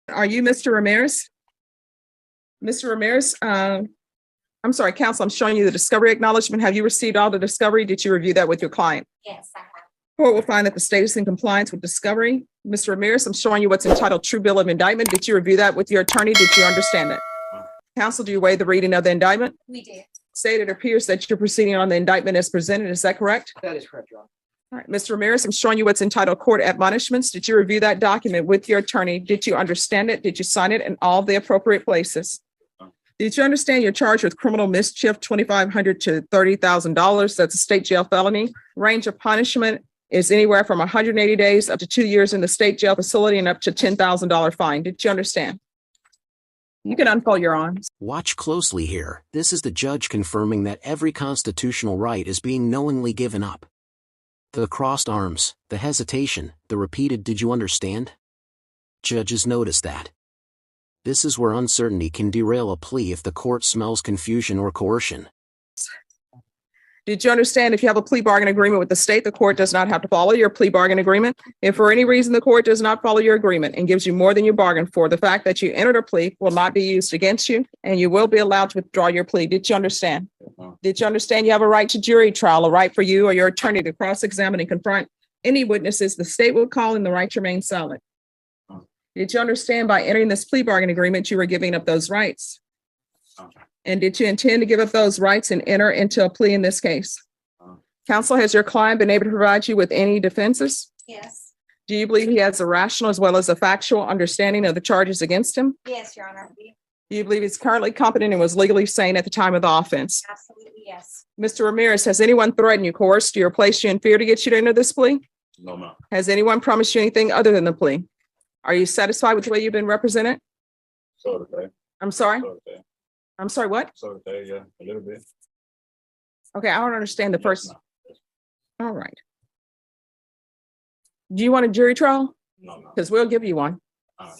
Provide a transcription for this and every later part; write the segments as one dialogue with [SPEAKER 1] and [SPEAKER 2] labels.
[SPEAKER 1] Are you Mr. Ramirez? Mr. Ramirez, I'm sorry, counsel, I'm showing you the discovery acknowledgement. Have you received all the discovery? Did you review that with your client?
[SPEAKER 2] Yes, I have.
[SPEAKER 1] Court will find that the state is in compliance with discovery. Mr. Ramirez, I'm showing you what's entitled True Bill of Indictment. Did you review that with your attorney? Did you understand it? Counsel, do you waive the reading of the indictment?
[SPEAKER 2] We did.
[SPEAKER 1] State it appears that you're proceeding on the indictment as presented. Is that correct?
[SPEAKER 3] That is correct, Your Honor.
[SPEAKER 1] All right, Mr. Ramirez, I'm showing you what's entitled Court Admonishments. Did you review that document with your attorney? Did you understand it? Did you sign it in all the appropriate places? Did you understand you're charged with criminal mischief, $2,500 to $30,000? That's a state jail felony. Range of punishment is anywhere from 180 days up to 2 years in the state jail facility and up to $10,000 fine. Did you understand? You can unfold your arms.
[SPEAKER 4] Watch closely here. This is the judge confirming that every constitutional right is being knowingly given up. The crossed arms, the hesitation, the repeated "did you understand?" Judges notice that. This is where uncertainty can derail a plea if the court smells confusion or coercion.
[SPEAKER 1] Did you understand if you have a plea bargain agreement with the state, the court does not have to follow your plea bargain agreement? If for any reason the court does not follow your agreement and gives you more than you bargained for, the fact that you entered a plea will not be used against you and you will be allowed to withdraw your plea. Did you understand? Did you understand you have a right to jury trial, a right for you or your attorney to cross-examine and confront any witnesses the state will call and the right to remain silent? Did you understand by entering this plea bargain agreement, you were giving up those rights? And did you intend to give up those rights and enter into a plea in this case? Counsel, has your client been able to provide you with any defenses?
[SPEAKER 2] Yes.
[SPEAKER 1] Do you believe he has a rational as well as a factual understanding of the charges against him?
[SPEAKER 2] Yes, Your Honor.
[SPEAKER 1] Do you believe he's currently competent and was legally sane at the time of the offense?
[SPEAKER 2] Absolutely, yes.
[SPEAKER 1] Mr. Ramirez, has anyone threatened you, coerced you, or placed you in fear to get you to enter this plea?
[SPEAKER 3] No, ma'am.
[SPEAKER 1] Has anyone promised you anything other than the plea? Are you satisfied with the way you've been represented?
[SPEAKER 3] So today.
[SPEAKER 1] I'm sorry?
[SPEAKER 3] So today.
[SPEAKER 1] I'm sorry, what?
[SPEAKER 3] So today, yeah, a little bit.
[SPEAKER 1] Okay, I don't understand the first. All right. Do you want a jury trial?
[SPEAKER 3] No, no.
[SPEAKER 1] Because we'll give you one.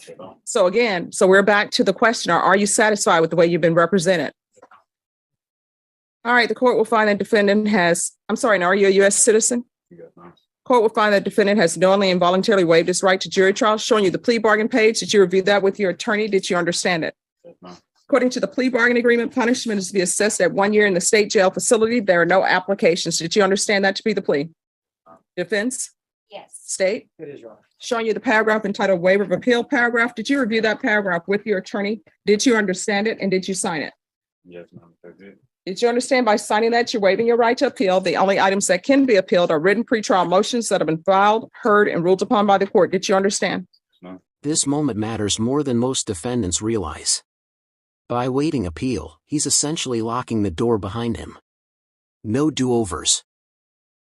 [SPEAKER 3] Sure don't.
[SPEAKER 1] So again, so we're back to the question, are you satisfied with the way you've been represented? All right, the court will find that defendant has, I'm sorry, now are you a U.S. citizen?
[SPEAKER 3] Yes, ma'am.
[SPEAKER 1] Court will find that defendant has knowingly and voluntarily waived his right to jury trial, showing you the plea bargain page. Did you review that with your attorney? Did you understand it?
[SPEAKER 3] Yes, ma'am.
[SPEAKER 1] According to the plea bargain agreement, punishment is to be assessed at 1 year in the state jail facility. There are no applications. Did you understand that to be the plea? Defense,
[SPEAKER 2] Yes.
[SPEAKER 1] state,
[SPEAKER 3] It is, Your Honor.
[SPEAKER 1] showing you the paragraph entitled waiver of appeal paragraph. Did you review that paragraph with your attorney? Did you understand it and did you sign it?
[SPEAKER 3] Yes, ma'am. That's it.
[SPEAKER 1] Did you understand by signing that you're waiving your right to appeal? The only items that can be appealed are written pretrial motions that have been filed, heard, and ruled upon by the court. Did you understand?
[SPEAKER 3] Yes, ma'am.
[SPEAKER 4] This moment matters more than most defendants realize. By waiting appeal, he's essentially locking the door behind him. No do-overs.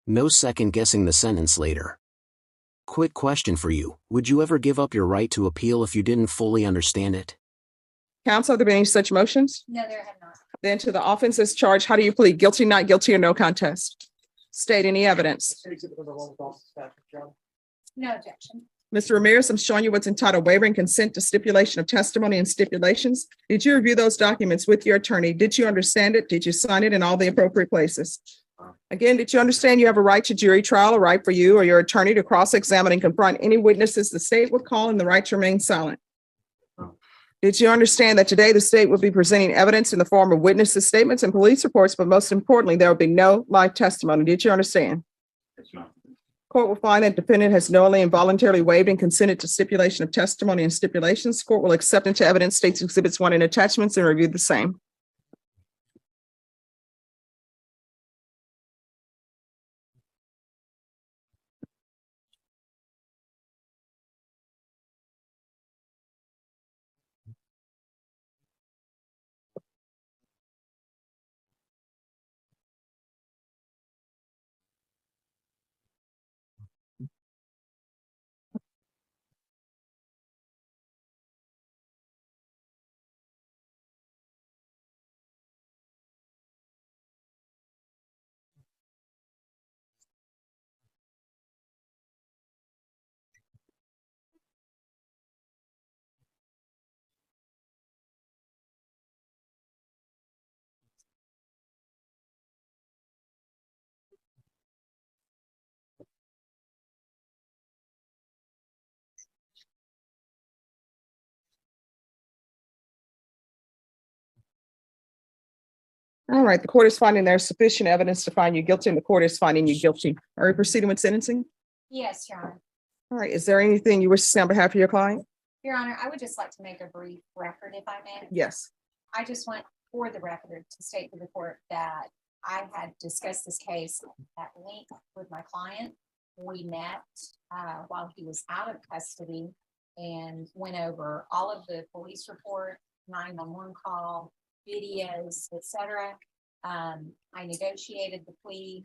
[SPEAKER 4] No second-guessing the sentence later. Quick question for you. Would you ever give up your right to appeal if you didn't fully understand it?
[SPEAKER 1] Counsel, have there been any such motions?
[SPEAKER 2] No, there have not.
[SPEAKER 1] Then to the offenses charged, how do you plead? Guilty, not guilty, or no contest? State any evidence.
[SPEAKER 2] No objection.
[SPEAKER 1] Mr. Ramirez, I'm showing you what's entitled waiver and consent to stipulation of testimony and stipulations. Did you review those documents with your attorney? Did you understand it? Did you sign it in all the appropriate places? Again, did you understand you have a right to jury trial, a right for you or your attorney to cross-examine and confront any witnesses the state would call and the right to remain silent? Did you understand that today the state will be presenting evidence in the form of witnesses' statements and police reports, but most importantly, there will be no live testimony? Did you understand?
[SPEAKER 3] Yes, ma'am.
[SPEAKER 1] Court will find that defendant has knowingly and voluntarily waived and consented to stipulation of testimony and stipulations. Court will accept into evidence states exhibits 1 and attachments and review the same. All right, the court is finding there's sufficient evidence to find you guilty, and the court is finding you guilty. Are we proceeding with sentencing?
[SPEAKER 2] Yes, Your Honor.
[SPEAKER 1] All right, is there anything you wish to say on behalf of your client?
[SPEAKER 2] Your Honor, I would just like to make a brief record, if I may.
[SPEAKER 1] Yes.
[SPEAKER 2] I just want for the record to state to the court that I had discussed this case at length with my client. We met while he was out of custody and went over all of the police report, 911 call, videos, etc. I negotiated the plea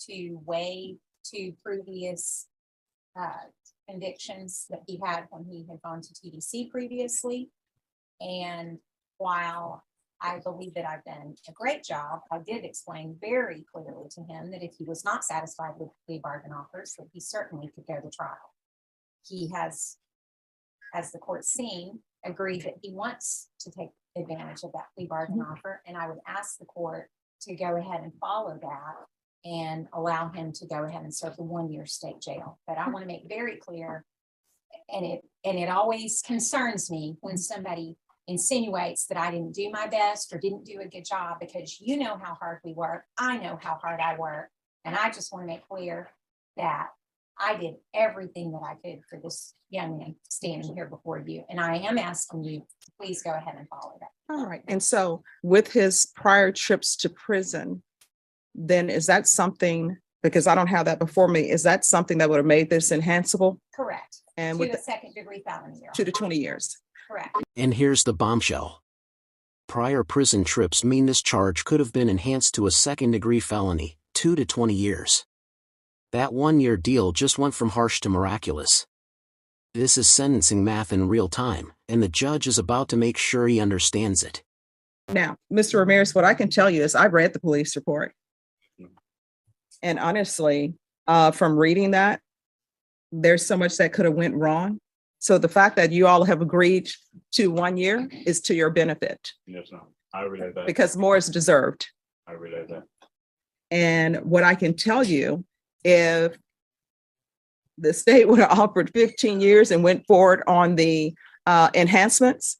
[SPEAKER 2] to waive 2 previous convictions that he had when he had gone to TDC previously. And while I believe that I've done a great job, I did explain very clearly to him that if he was not satisfied with plea bargain offers, that he certainly could go to trial. He has, as the court's seen, agreed that he wants to take advantage of that plea bargain offer, and I would ask the court to go ahead and follow that and allow him to go ahead and serve the 1-year state jail. But I want to make very clear, and it always concerns me when somebody insinuates that I didn't do my best or didn't do a good job, because you know how hard we work. I know how hard I work. And I just want to make clear that I did everything that I could for this young man standing here before you. And I am asking you to please go ahead and follow that.
[SPEAKER 1] All right, and so with his prior trips to prison, then is that something, because I don't have that before me, is that something that would have made this enhanceable?
[SPEAKER 2] Correct.
[SPEAKER 1] And
[SPEAKER 2] To
[SPEAKER 1] with
[SPEAKER 2] a second-degree felony. Your
[SPEAKER 1] 2 to
[SPEAKER 2] Honor.
[SPEAKER 1] 20 years?
[SPEAKER 2] Correct.
[SPEAKER 4] And here's the bombshell. Prior prison trips mean this charge could have been enhanced to a second-degree felony, 2 to 20 years. That 1-year deal just went from harsh to miraculous. This is sentencing math in real time, and the judge is about to make sure he understands it.
[SPEAKER 1] Now, Mr. Ramirez, what I can tell you is I read the police report. And honestly, from reading that, there's so much that could have went wrong. So the fact that you all have agreed to 1 year is to your benefit,
[SPEAKER 3] Yes, ma'am. I realize that.
[SPEAKER 1] because more is deserved.
[SPEAKER 3] I realize that.
[SPEAKER 1] And what I can tell you, if the state would have offered 15 years and went forward on the enhancements,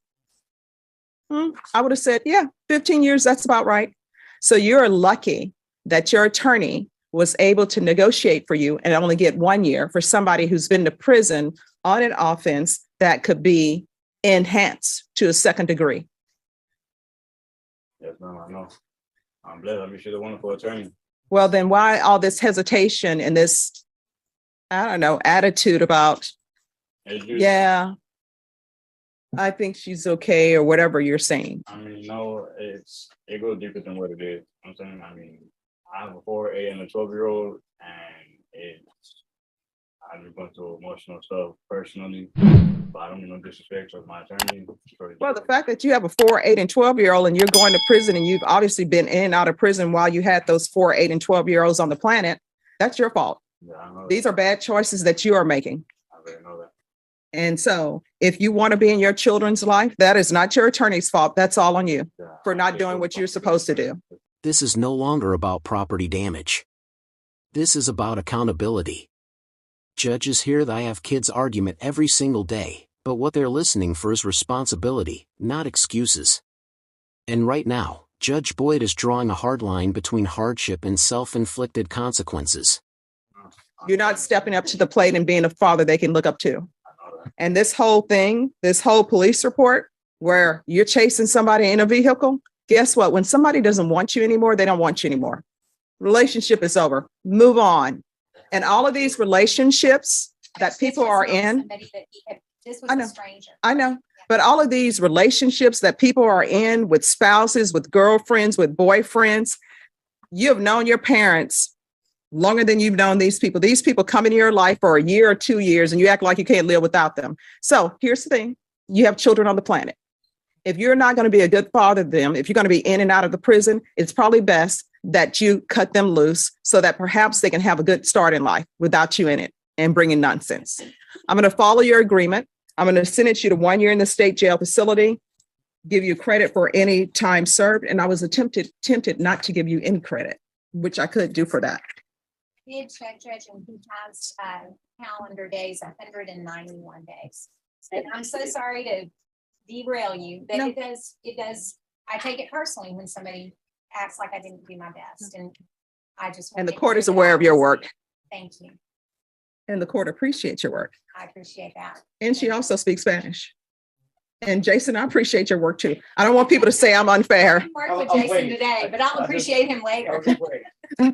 [SPEAKER 1] I would have said, yeah, 15 years, that's about right. So you're lucky that your attorney was able to negotiate for you and only get 1 year for somebody who's been to prison on an offense that could be enhanced to a second degree.
[SPEAKER 3] Yes, ma'am. I know. I'm blessed. I mean, she's a wonderful attorney.
[SPEAKER 1] Well, then why all this hesitation and this, I don't know, attitude about,
[SPEAKER 3] It's just-
[SPEAKER 1] yeah, I think she's okay, or whatever you're saying?
[SPEAKER 3] I mean, no, it goes deeper than what it is. I'm saying, I mean, I have a 4, 8, and a 12-year-old, and I've been going through emotional stuff personally, but I don't mean no disrespect to my attorney.
[SPEAKER 1] Well, the fact that you have a 4, 8, and 12-year-old and you're going to prison, and you've obviously been in and out of prison while you had those 4, 8, and 12-year-olds on the planet, that's your fault.
[SPEAKER 3] Yeah, I know
[SPEAKER 1] These are bad choices that you are making.
[SPEAKER 3] I already know that.
[SPEAKER 1] And so if you want to be in your children's life, that is not your attorney's fault. That's all on you
[SPEAKER 3] Yeah,
[SPEAKER 1] for
[SPEAKER 3] I
[SPEAKER 1] not
[SPEAKER 3] take
[SPEAKER 1] doing
[SPEAKER 3] full
[SPEAKER 1] what you're supposed to do.
[SPEAKER 4] This is no longer about property damage. This is about accountability. Judges hear the I have kids argument every single day, but what they're listening for is responsibility, not excuses. And right now, Judge Boyd is drawing a hard line between hardship and self-inflicted consequences.
[SPEAKER 1] You're not stepping up to the plate and being a father they can look up to.
[SPEAKER 3] I know that.
[SPEAKER 1] And this whole thing, this whole police report where you're chasing somebody in a vehicle, guess what? When somebody doesn't want you anymore, they don't want you anymore. Relationship is over. Move on. And all of these relationships that
[SPEAKER 2] This
[SPEAKER 1] people
[SPEAKER 2] was
[SPEAKER 1] are
[SPEAKER 2] not
[SPEAKER 1] in,
[SPEAKER 2] somebody that he had- This
[SPEAKER 1] I
[SPEAKER 2] was
[SPEAKER 1] know.
[SPEAKER 2] a stranger.
[SPEAKER 1] I know, but all of these relationships that people are in with spouses, with girlfriends, with boyfriends, you have known your parents longer than you've known these people. These people come into your life for a year or 2 years and you act like you can't live without them. So here's the thing. You have children on the planet. If you're not going to be a good father to them, if you're going to be in and out of the prison, it's probably best that you cut them loose so that perhaps they can have a good start in life without you in it and bringing nonsense. I'm going to follow your agreement. I'm going to sentence you to 1 year in the state jail facility, give you credit for any time served. And I was tempted not to give you any credit, which I could do for that.
[SPEAKER 2] Did check, Judge, and he has calendar days, 191 days. And I'm so sorry to derail you, but
[SPEAKER 1] No.
[SPEAKER 2] it does, I take it personally when somebody acts like I didn't do my best, and I just.
[SPEAKER 1] And the
[SPEAKER 2] wanted
[SPEAKER 1] court
[SPEAKER 2] to
[SPEAKER 1] is
[SPEAKER 2] get it
[SPEAKER 1] aware
[SPEAKER 2] out
[SPEAKER 1] of your
[SPEAKER 2] this
[SPEAKER 1] work,
[SPEAKER 2] week. Thank you.
[SPEAKER 1] and the court appreciates your work.
[SPEAKER 2] I appreciate that.
[SPEAKER 1] And she also speaks Spanish. And Jason, I appreciate your work too. I don't want people to say I'm unfair.
[SPEAKER 2] I worked with Jason today, but I'll appreciate him later.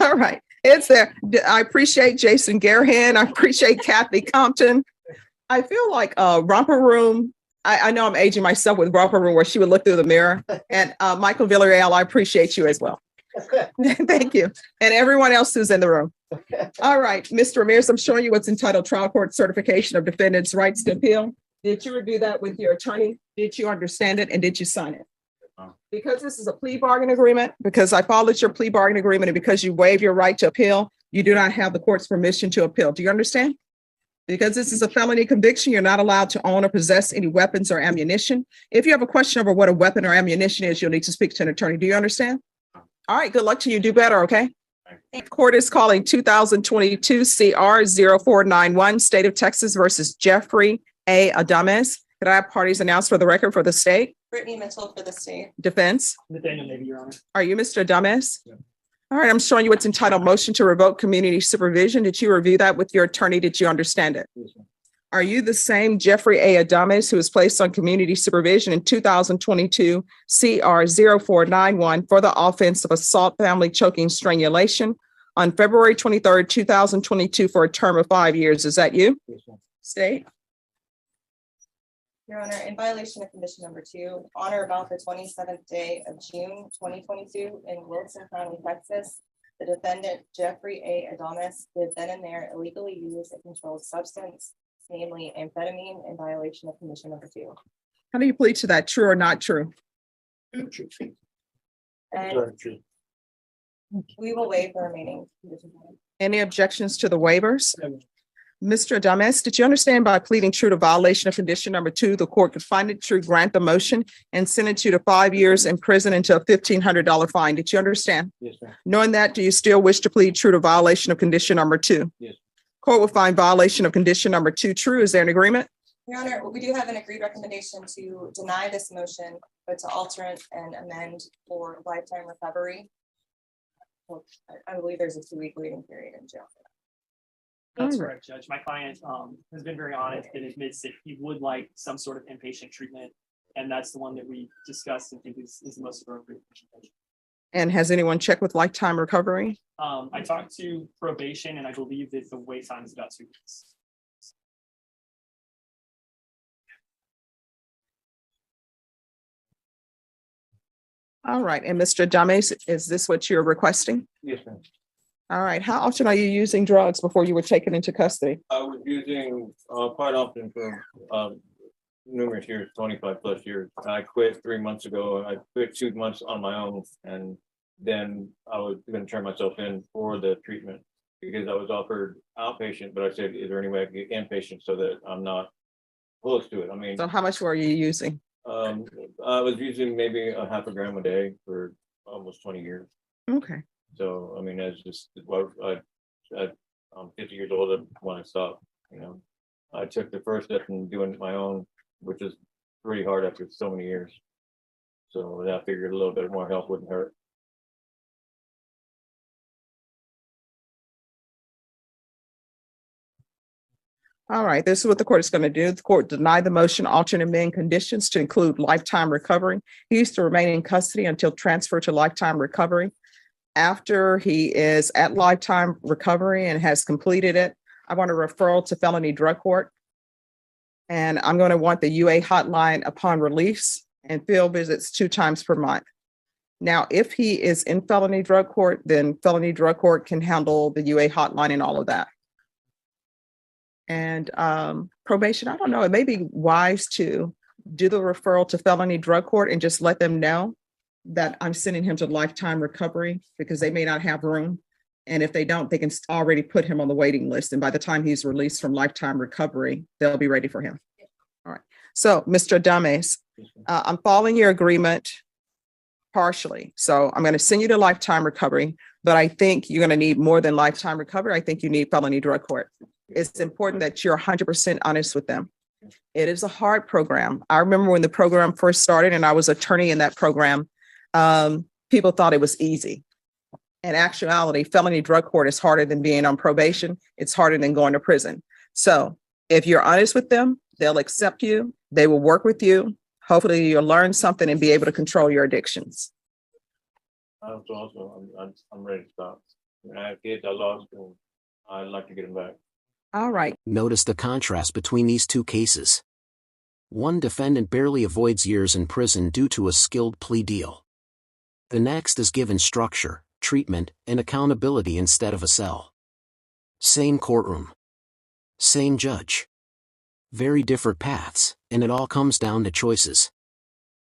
[SPEAKER 1] All right, it's there. I appreciate Jason Garahan. I appreciate Kathy Compton. I feel like Romper Room. I know I'm aging myself with Romper Room where she would look through the mirror. And Michael Villarreal, I appreciate you as well. Thank you. And everyone else who's in the room. All right, Mr. Ramirez, I'm showing you what's entitled Trial Court Certification of Defendant's Rights to Appeal. Did you review that with your attorney? Did you understand it and did you sign it? Because this is a plea bargain agreement, because I followed your plea bargain agreement and because you waive your right to appeal, you do not have the court's permission to appeal. Do you understand? Because this is a felony conviction, you're not allowed to own or possess any weapons or ammunition. If you have a question over what a weapon or ammunition is, you'll need to speak to an attorney. Do you understand? All right, good luck to you. Do better, okay? Court is calling 2022 CR 0491, State of Texas versus Jeffrey A. Adames. Could I have parties announced for the record for the state?
[SPEAKER 5] Brittany Mitchell for the state.
[SPEAKER 1] Defense?
[SPEAKER 6] Nathaniel Navy, Your Honor.
[SPEAKER 1] Are you Mr. Adames?
[SPEAKER 6] Yeah.
[SPEAKER 1] All right, I'm showing you what's entitled Motion to Revoke Community Supervision. Did you review that with your attorney? Did you understand it?
[SPEAKER 6] Yes, ma'am.
[SPEAKER 1] Are you the same Jeffrey A. Adames who was placed on community supervision in 2022 CR 0491 for the offense of assault, family choking, strangulation on February 23rd, 2022 for a term of 5 years? Is that you?
[SPEAKER 6] Yes, ma'am.
[SPEAKER 1] State?
[SPEAKER 5] Your Honor, in violation of condition number 2, on or about the 27th day of June 2022 in Wilson County, Texas, the defendant Jeffrey A. Adames did then and there illegally use a controlled substance, namely amphetamine, in violation of condition number 2.
[SPEAKER 1] How do you plead to that? True or not true?
[SPEAKER 5] And
[SPEAKER 6] Very true.
[SPEAKER 5] we will waive the remaining conditions.
[SPEAKER 1] Any objections to the waivers? Mr. Adames, did you understand by pleading true to violation of condition number 2, the court could find it true, grant the motion, and sentence you to 5 years in prison until a $1,500 fine? Did you understand?
[SPEAKER 6] Yes, ma'am.
[SPEAKER 1] Knowing that, do you still wish to plead true to violation of condition number 2?
[SPEAKER 6] Yes.
[SPEAKER 1] Court will find violation of condition number 2 true. Is there an agreement?
[SPEAKER 5] Your Honor, we do have an agreed recommendation to deny this motion, but to alter it and amend for lifetime recovery. Well, I believe there's a 2-week waiting period in jail.
[SPEAKER 6] That's
[SPEAKER 1] All right.
[SPEAKER 6] correct, Judge. My client has been very honest and admits that he would like some sort of inpatient treatment. And that's the one that we discussed and think is the most appropriate.
[SPEAKER 1] And has anyone checked with lifetime recovery?
[SPEAKER 6] I talked to probation and I believe that the wait time is about 2 weeks.
[SPEAKER 1] All right. And Mr. Adames, is this what you're requesting?
[SPEAKER 7] Yes, ma'am.
[SPEAKER 1] All right. How often are you using drugs before you were taken into custody?
[SPEAKER 7] I was using quite often for numerous years, 25 plus years. I quit 3 months ago. I quit 2 months on my own, and then I was going to turn myself in for the treatment because I was offered outpatient, but I said, is there any way I can get inpatient so that I'm not close to it? I mean,
[SPEAKER 1] So how much were you using?
[SPEAKER 7] I was using maybe a half a gram a day for almost 20 years.
[SPEAKER 1] Okay.
[SPEAKER 7] So, I mean, that's just, well, I'm 50 years old when I stopped, you know. I took the first step in doing it my own, which is pretty hard after so many years. So I figured a little bit more help wouldn't hurt.
[SPEAKER 1] All right, this is what the court is going to do. The court denied the motion, alternate amend conditions to include lifetime recovery. He is to remain in custody until transfer to lifetime recovery. After he is at lifetime recovery and has completed it, I want a referral to felony drug court. And I'm going to want the UA hotline upon release and field visits 2 times per month. Now, if he is in felony drug court, then felony drug court can handle the UA hotline and all of that. And probation, I don't know, it may be wise to do the referral to felony drug court and just let them know that I'm sending him to lifetime recovery because they may not have room. And if they don't, they can already put him on the waiting list. And by the time he's released from lifetime recovery, they'll be ready for him. All right. So, Mr. Adames, I'm following your agreement partially. So I'm going to send you to lifetime recovery, but I think you're going to need more than lifetime recovery. I think you need felony drug court. It's important that you're 100% honest with them. It is a hard program. I remember when the program first started and I was attorney in that program. people thought it was easy. In actuality, felony drug court is harder than being on probation. It's harder than going to prison. So if you're honest with them, they'll accept you. They will work with you. Hopefully you'll learn something and be able to control your addictions.
[SPEAKER 7] I'm ready to stop. I have kids I lost, and I'd like to get them back.
[SPEAKER 1] All right.
[SPEAKER 4] Notice the contrast between these two cases. One defendant barely avoids years in prison due to a skilled plea deal. The next is given structure, treatment, and accountability instead of a cell. Same courtroom. Same judge. Very different paths, and it all comes down to choices.